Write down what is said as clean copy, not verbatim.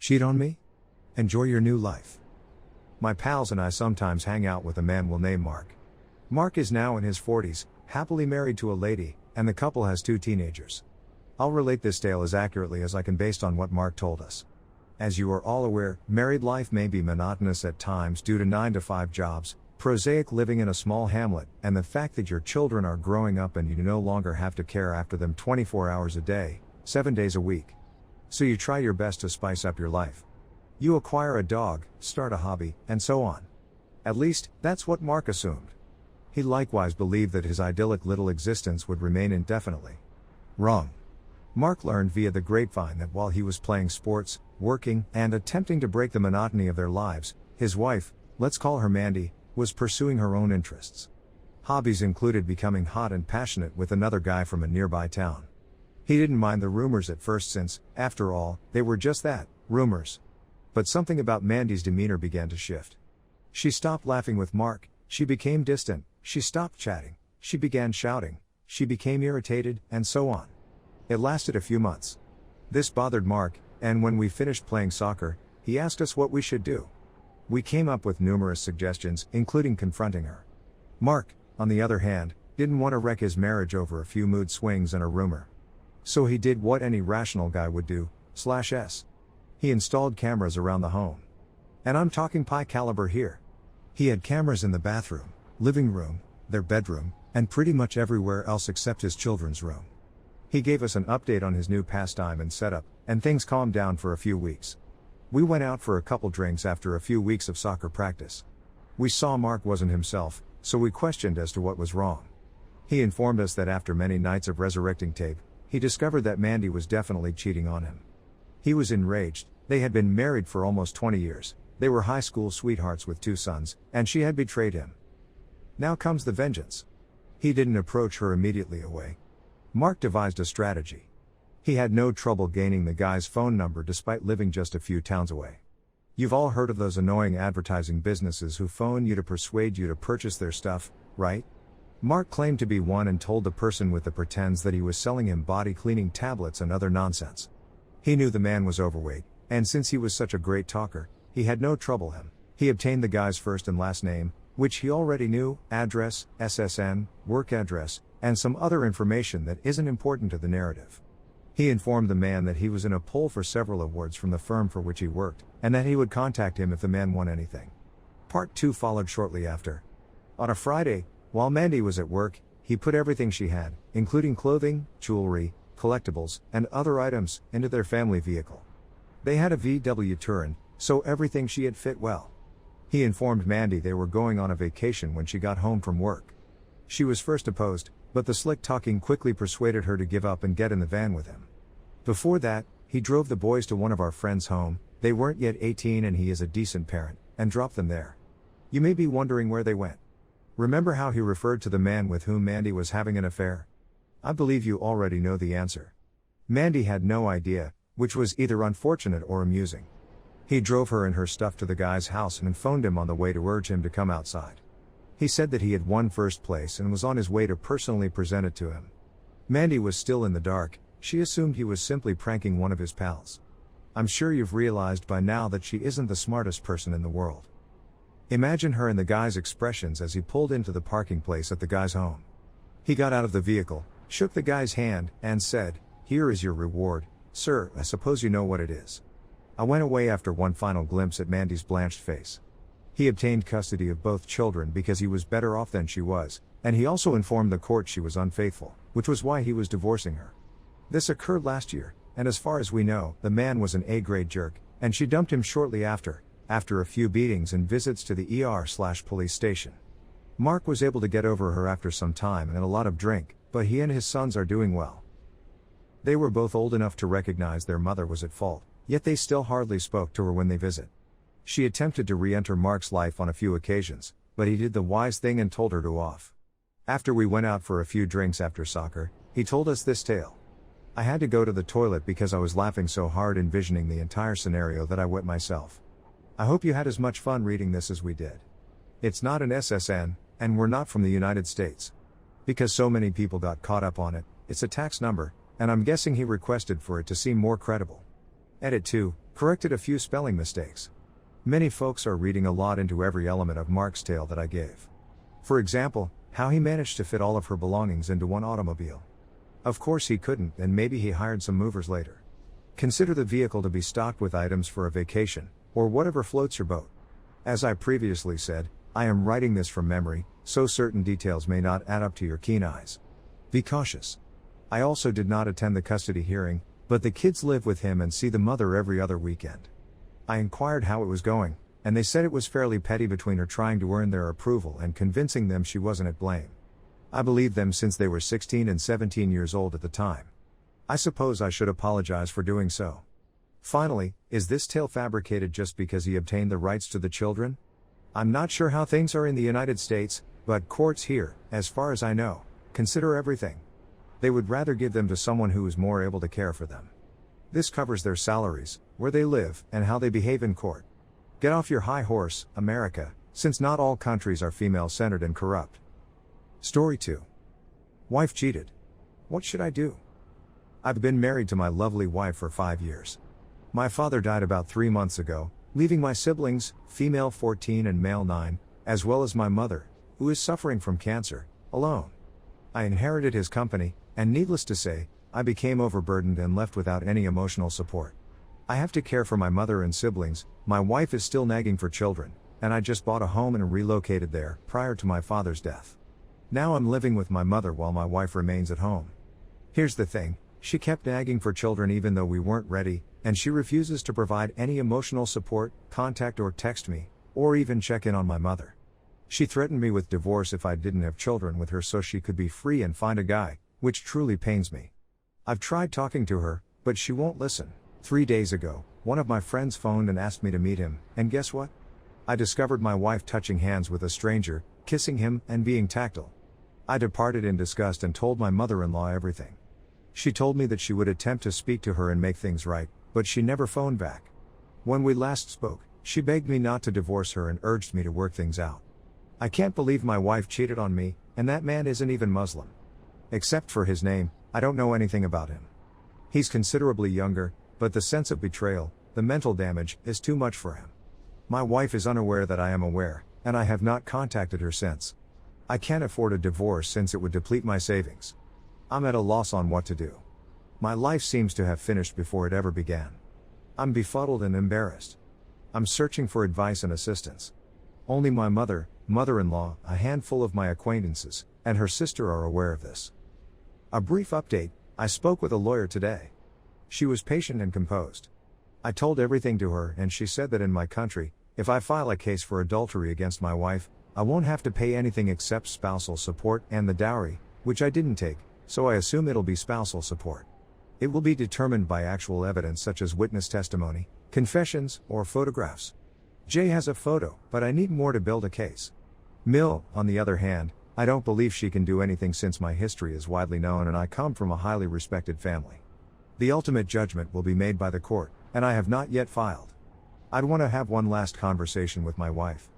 Cheat on me? Enjoy your new life. My pals and I sometimes hang out with a man we'll name Mark. Mark is now in his 40s, happily married to a lady, and the couple has 2 teenagers. I'll relate this tale as accurately as I can based on what Mark told us. As you are all aware, married life may be monotonous at times due to 9-to-5 jobs, prosaic living in a small hamlet, and the fact that your children are growing up and you no longer have to care after them 24 hours a day, 7 days a week. So you try your best to spice up your life. You acquire a dog, start a hobby, and so on. At least, that's what Mark assumed. He likewise believed that his idyllic little existence would remain indefinitely. Wrong. Mark learned via the grapevine that while he was playing sports, working, and attempting to break the monotony of their lives, his wife, let's call her Mandy, was pursuing her own interests. Hobbies included becoming hot and passionate with another guy from a nearby town. He didn't mind the rumors at first since, after all, they were just that, rumors. But something about Mandy's demeanor began to shift. She stopped laughing with Mark, she became distant, she stopped chatting, she began shouting, she became irritated, and so on. It lasted a few months. This bothered Mark, and when we finished playing soccer, he asked us what we should do. We came up with numerous suggestions, including confronting her. Mark, on the other hand, didn't want to wreck his marriage over a few mood swings and a rumor. So he did what any rational guy would do, /s. He installed cameras around the home. And I'm talking high caliber here. He had cameras in the bathroom, living room, their bedroom, and pretty much everywhere else except his children's room. He gave us an update on his new pastime and setup, and things calmed down for a few weeks. We went out for a couple drinks after a few weeks of soccer practice. We saw Mark wasn't himself, so we questioned as to what was wrong. He informed us that after many nights of resurrecting tape, he discovered that Mandy was definitely cheating on him. He was enraged. They had been married for almost 20 years, they were high school sweethearts with 2 sons, and she had betrayed him. Now comes the vengeance. He didn't approach her immediately away. Mark devised a strategy. He had no trouble gaining the guy's phone number despite living just a few towns away. You've all heard of those annoying advertising businesses who phone you to persuade you to purchase their stuff, right? Mark claimed to be one and told the person with the pretense that he was selling him body cleaning tablets and other nonsense. He knew the man was overweight, and since he was such a great talker, he had no trouble him. He obtained the guy's first and last name, which he already knew, address, SSN, work address, and some other information that isn't important to the narrative. He informed the man that he was in a poll for several awards from the firm for which he worked, and that he would contact him if the man won anything. Part 2 followed shortly after. On a Friday, while Mandy was at work, he put everything she had, including clothing, jewelry, collectibles, and other items, into their family vehicle. They had a VW Touran, so everything she had fit well. He informed Mandy they were going on a vacation when she got home from work. She was first opposed, but the slick talking quickly persuaded her to give up and get in the van with him. Before that, he drove the boys to one of our friends' home, they weren't yet 18 and he is a decent parent, and dropped them there. You may be wondering where they went. Remember how he referred to the man with whom Mandy was having an affair? I believe you already know the answer. Mandy had no idea, which was either unfortunate or amusing. He drove her and her stuff to the guy's house and phoned him on the way to urge him to come outside. He said that he had won first place and was on his way to personally present it to him. Mandy was still in the dark, she assumed he was simply pranking one of his pals. I'm sure you've realized by now that she isn't the smartest person in the world. Imagine her and the guy's expressions as he pulled into the parking place at the guy's home. He got out of the vehicle, shook the guy's hand, and said, "Here is your reward, sir, I suppose you know what it is." I went away after one final glimpse at Mandy's blanched face. He obtained custody of both children because he was better off than she was, and he also informed the court she was unfaithful, which was why he was divorcing her. This occurred last year, and as far as we know, the man was an A-grade jerk, and she dumped him shortly after a few beatings and visits to the ER/police station. Mark was able to get over her after some time and a lot of drink, but he and his sons are doing well. They were both old enough to recognize their mother was at fault, yet they still hardly spoke to her when they visit. She attempted to re-enter Mark's life on a few occasions, but he did the wise thing and told her to off. After we went out for a few drinks after soccer, he told us this tale. I had to go to the toilet because I was laughing so hard envisioning the entire scenario that I wet myself. I hope you had as much fun reading this as we did. It's not an SSN, and we're not from the United States. Because so many people got caught up on it, it's a tax number, and I'm guessing he requested for it to seem more credible. Edit 2, Corrected a few spelling mistakes. Many folks are reading a lot into every element of Mark's tale that I gave. For example, how he managed to fit all of her belongings into one automobile. Of course he couldn't, and maybe he hired some movers later. Consider the vehicle to be stocked with items for a vacation, or whatever floats your boat. As I previously said, I am writing this from memory, so certain details may not add up to your keen eyes. Be cautious. I also did not attend the custody hearing, but the kids live with him and see the mother every other weekend. I inquired how it was going, and they said it was fairly petty between her trying to earn their approval and convincing them she wasn't at blame. I believed them since they were 16 and 17 years old at the time. I suppose I should apologize for doing so. Finally, is this tale fabricated just because he obtained the rights to the children? I'm not sure how things are in the United States, but courts here, as far as I know, consider everything. They would rather give them to someone who is more able to care for them. This covers their salaries, where they live, and how they behave in court. Get off your high horse, America, since not all countries are female-centered and corrupt. Story 2. Wife cheated. What should I do? I've been married to my lovely wife for 5 years. My father died about 3 months ago, leaving my siblings, female 14 and male 9, as well as my mother, who is suffering from cancer, alone. I inherited his company, and needless to say, I became overburdened and left without any emotional support. I have to care for my mother and siblings, my wife is still nagging for children, and I just bought a home and relocated there, prior to my father's death. Now I'm living with my mother while my wife remains at home. Here's the thing, she kept nagging for children even though we weren't ready, and she refuses to provide any emotional support, contact or text me, or even check in on my mother. She threatened me with divorce if I didn't have children with her so she could be free and find a guy, which truly pains me. I've tried talking to her, but she won't listen. 3 days ago, one of my friends phoned and asked me to meet him, and guess what? I discovered my wife touching hands with a stranger, kissing him, and being tactile. I departed in disgust and told my mother-in-law everything. She told me that she would attempt to speak to her and make things right, but she never phoned back. When we last spoke, she begged me not to divorce her and urged me to work things out. I can't believe my wife cheated on me, and that man isn't even Muslim. Except for his name, I don't know anything about him. He's considerably younger, but the sense of betrayal, the mental damage, is too much for him. My wife is unaware that I am aware, and I have not contacted her since. I can't afford a divorce since it would deplete my savings. I'm at a loss on what to do. My life seems to have finished before it ever began. I'm befuddled and embarrassed. I'm searching for advice and assistance. Only my mother-in-law, a handful of my acquaintances, and her sister are aware of this. A brief update, I spoke with a lawyer today. She was patient and composed. I told everything to her and she said that in my country, if I file a case for adultery against my wife, I won't have to pay anything except spousal support and the dowry, which I didn't take, so I assume it'll be spousal support. It will be determined by actual evidence such as witness testimony, confessions, or photographs. Jay has a photo, but I need more to build a case. Mill, on the other hand, I don't believe she can do anything since my history is widely known and I come from a highly respected family. The ultimate judgment will be made by the court, and I have not yet filed. I'd want to have one last conversation with my wife.